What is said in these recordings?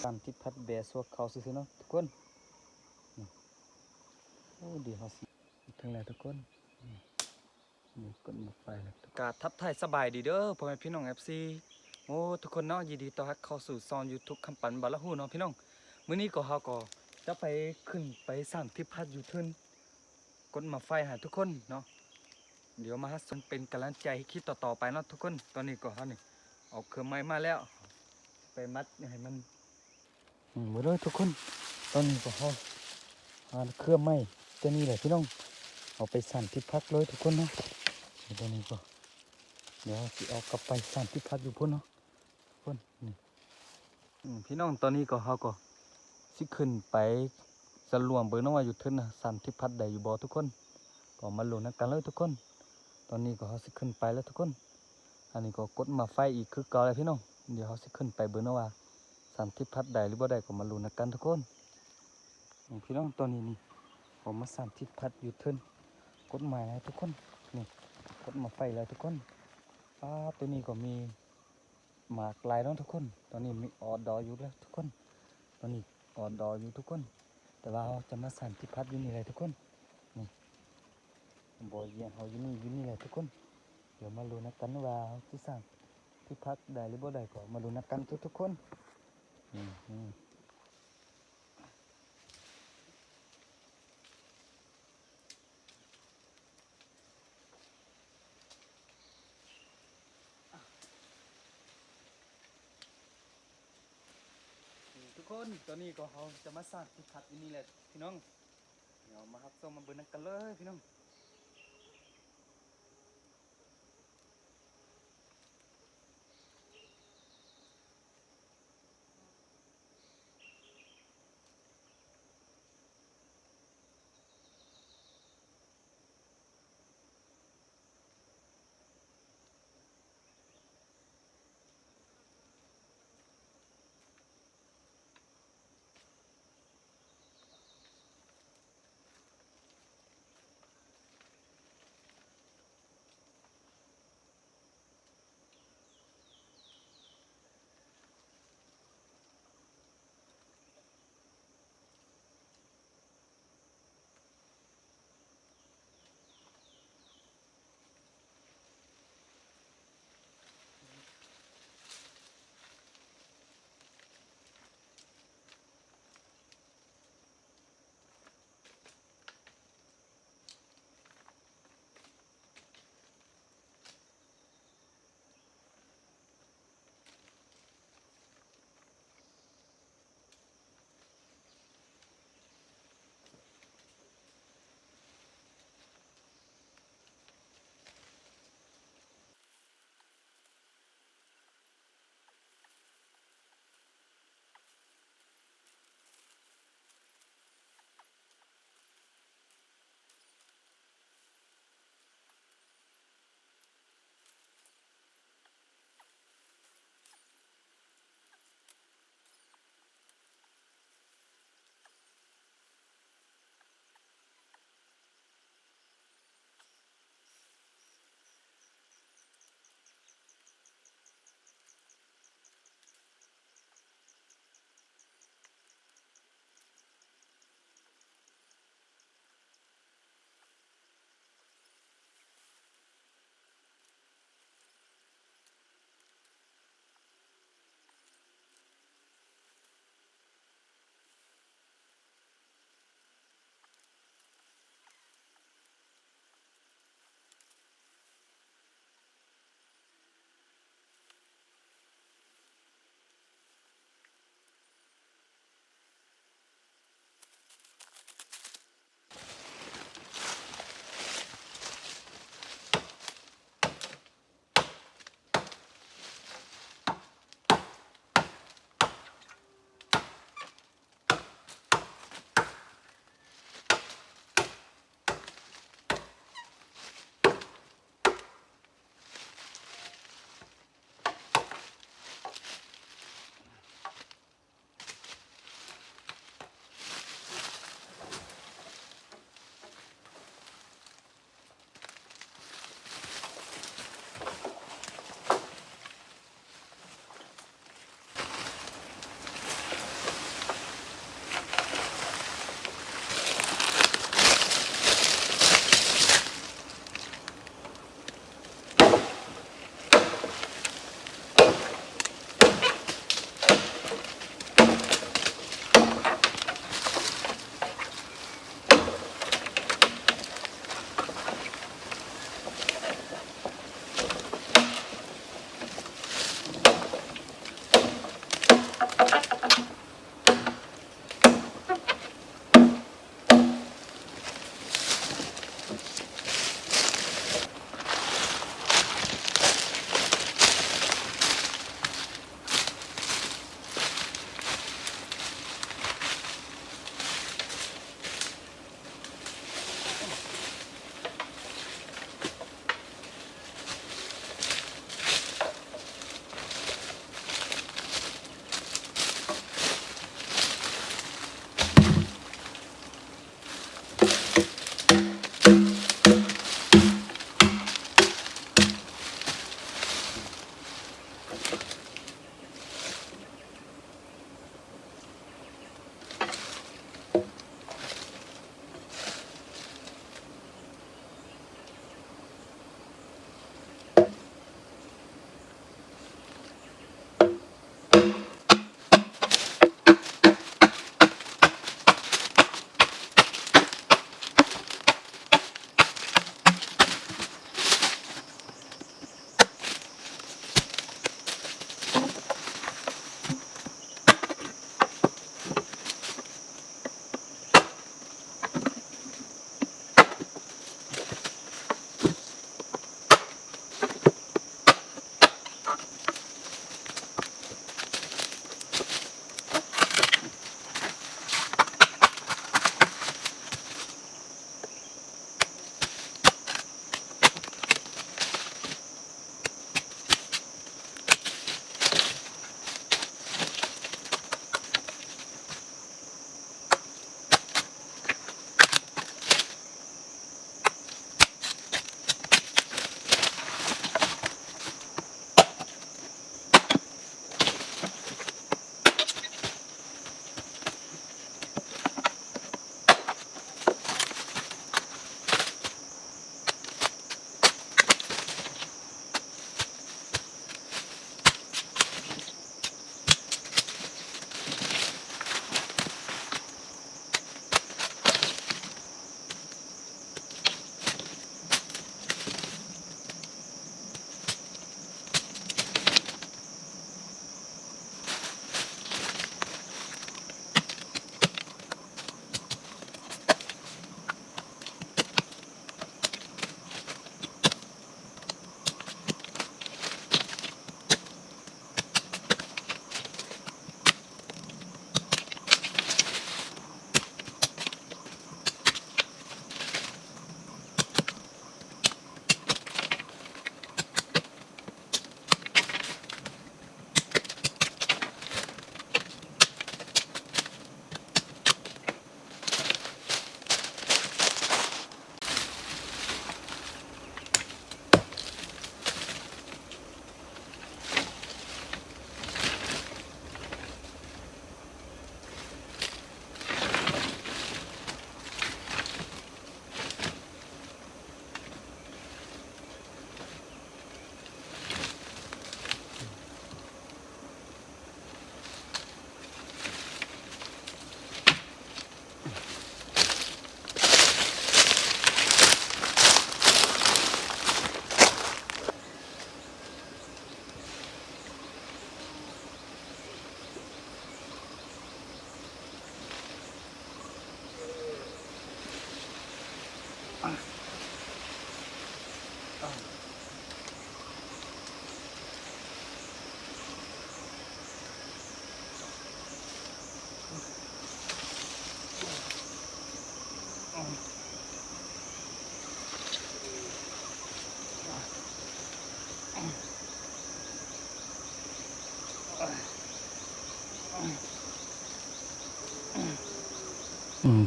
ตามที่พัดแบสวกเขาซื้อเนาะทุกคนโอ้ดีเขาสิทั้งหลายทุกคนนี่กดหมดไฟแล้วกาทับไทยสบายดีเด้อพ่อแม่พี่น้องFCโอ้ทุกคนเนาะยินดีต้อนรับเข้าสู่ซอน YouTube คำปันบาละฮูเนาะพี่น้องมื้อนี้ก็เฮาก็จะไปขึ้นไปสร้างที่พัดอยู่ทึนกดมาไฟหาทุกคนเนาะเดี๋ยวมาส่งเป็นกำลังใจให้คลิปต่อๆไปเนาะทุกคนตอนนี้ก็เฮานี่เอาเครื่องไม้มาแล้วไปมัดให้มันมาเด้อทุกคนตอนนี้ก็เฮาหาเครื่องไม้ตัวนี้แหละพี่น้องเอาไปสั่นที่พักเลยทุกคนเนาะตอนนี้ก็เดี๋ยวสิเอากลับไปสั่นที่พักอยู่พุ่นเนาะทุกคนนี่พี่น้องตอนนี้ก็เฮาก็สิขึ้นไปสรวมเบิ่งเนาะว่าอยู่ทึนน่ะสั่นที่พัดได้อยู่บ่ทุกคนก็มาลุ้นกันเลยทุกคนตอนนี้ก็เฮาสิขึ้นไปแล้วทุกคนอันนี้ก็กดมาไฟอีกคือเก่าเลยพี่น้องเดี๋ยวเฮาสิขึ้นไปเบิ่งเนาะว่าสั่นที่พัดได้หรือบ่ได้ก็มาลุ้นกันทุกคนพี่น้องตอนนี้นี่ผมมาสั่นที่พัดอยู่ทึนกดหมายแล้วทุกคนนี่กดมาไฟแล้วทุกคนตัวนี้ก็มีหมากลายเนาะทุกคนตอนนี้มีออดออยู่แล้วทุกคนตอนนี้ออดออยู่ทุกคนแต่ว่าเราจะมาสั่นที่พัดอยู่นี่เลยทุกคนนี่บ่อเยี่ยงเขาอยู่นี่เลยทุกคนเดี๋ยวมาลุ้นกันว่าเขาจะสั่งที่พักได้หรือบ่ได้ก็มาลุ้นกันทุกคนทุกคนตอนนี้ก็เขาจะมาสั่งที่พักอยู่นี่แหละพี่น้องเดี๋ยวมาครับส่งมาเบิ่งกันเลยพี่น้อง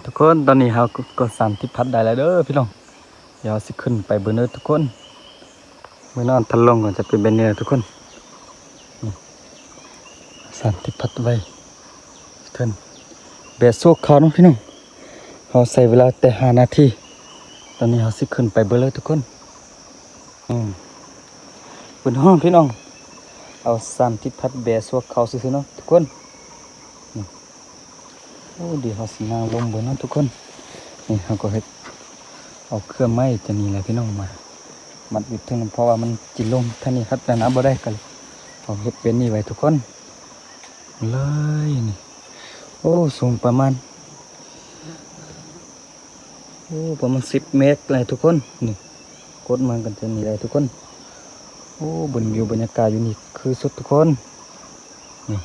ทุกคนตอนนี้เราก็30พัดได้แล้วเด้อพี่น้องเดี๋ยวสิขึ้นไปเบิ่งเด้อทุกคนมื้อนอนทันลงก็จะเป็นแบบนี้ทุกคน30พัดไว้เทินเบสโซกเขาเนาะพี่น้องเราใส่เวลาแต่5นาทีตอนนี้เราสิขึ้นไปเบิ่งเลยทุกคนบนห้องพี่น้องเอา30พัดเบสโซกเขาซื่อๆเนาะทุกคนโอ้ดีเขาสินางลมบนนั้นทุกคนนี่เขาก็เฮ็ดเอาเครื่องไม้จะนี่แหละพี่น้องมามัดอยู่ถึงเพราะว่ามันจิลมท่านี้ครับแต่น้ำบ่ได้กันเอาเฮ็ดเป็นนี่ไว้ทุกคนเลยนี่โอ้สูงประมาณ10 เมตรเลยทุกคนนี่กดมันกันจะนี่เลยทุกคนโอ้บนวิวบรรยากาศอยู่นี่คือสุดทุกคนนี่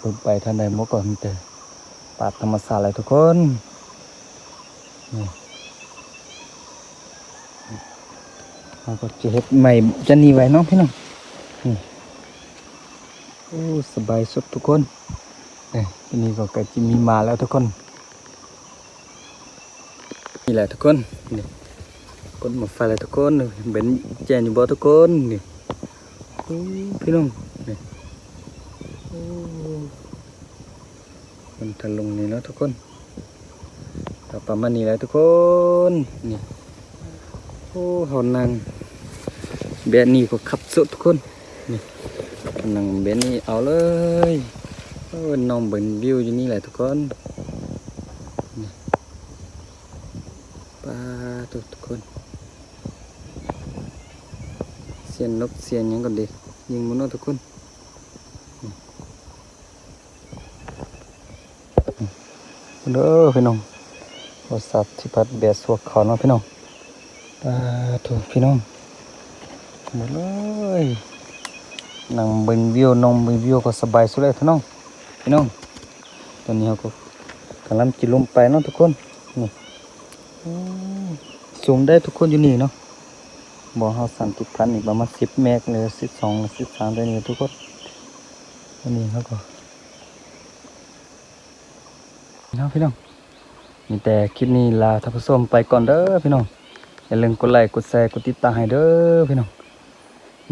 ลงไปทางใดหมดก่อนมีแต่ป่าธรรมชาติเลยทุกคนนี่เราก็จะเฮ็ดใหม่จะนี่ไว้เนาะพี่น้องนี่โอ้สบายสุดทุกคนทีนี้ก็ใกล้จะมีมาแล้วทุกคนนี่แหละทุกคนนี่กดหมดไฟแล้วทุกคนเป็นแจนอยู่บ่ทุกคนนี่โอ้ พี่น้องนี่โอ้มันทะลงนี่เนาะทุกคนก็ประมาณนี้แหละทุกคนนี่โอ้เฮานั่งแบบนี้ก็ขับสุดทุกคนนี่นั่งแบบนี้เอาเลยโอ้น้องเบิ่งวิวอยู่นี่แหละทุกคนนี่ปลาทุกคนเสียนนกเสียนหยังก่อนดิยิงมันเนาะทุกคนเด้อพี่น้องโทรศัพท์ที่พัดแบตสวกเขาเนาะพี่น้องถูกพี่น้องหมดเลยนั่งเบิ่งวิวน้องเบิ่งวิวก็สบายสุดเลยพี่น้องตอนนี้เราก็กำลังจิลมไปเนาะทุกคนนี่สูงได้ทุกคนอยู่นี่เนาะบอกเขา30,000นี่ประมาณ10 เมตรหรือ12หรือ13ได้นี่ทุกคนตอนนี้เขาก็เนาะพี่น้องมีแต่คลิปนี้ลาท่านผู้ชมไปก่อนเด้อพี่น้องอย่าลืมกดไลค์กดแชร์กดติดตามให้เด้อพี่น้อง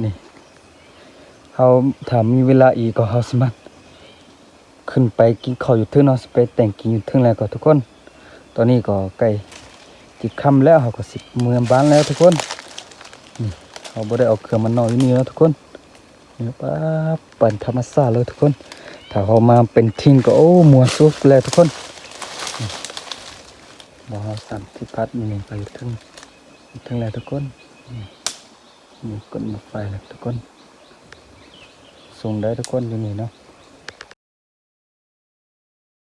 นี่เขาถ้ามีเวลาอีกก็เขาสามารถขึ้นไปกินข้าวอยู่เทึงเนาะไปแต่งกินอยู่เทึงแล้วก็ทุกคนตอนนี้ก็ใกล้จิตค่ำแล้วเขาก็สิเมืองบ้านแล้วทุกคนนี่เขาบ่ได้เอาเครื่องมันนอนอยู่นี่แล้วทุกคนนี่ป้าปั่นธรรมชาติเลยทุกคนถ้าเขามาเป็นทิ้งก็โอ้มัวสุดแล้วทุกคนบ่เฮา30,000นี่ไปถึงแล้วทุกคนนี่กดมาไฟแล้วทุกคนส่งได้ทุกคนอยู่นี่เนาะ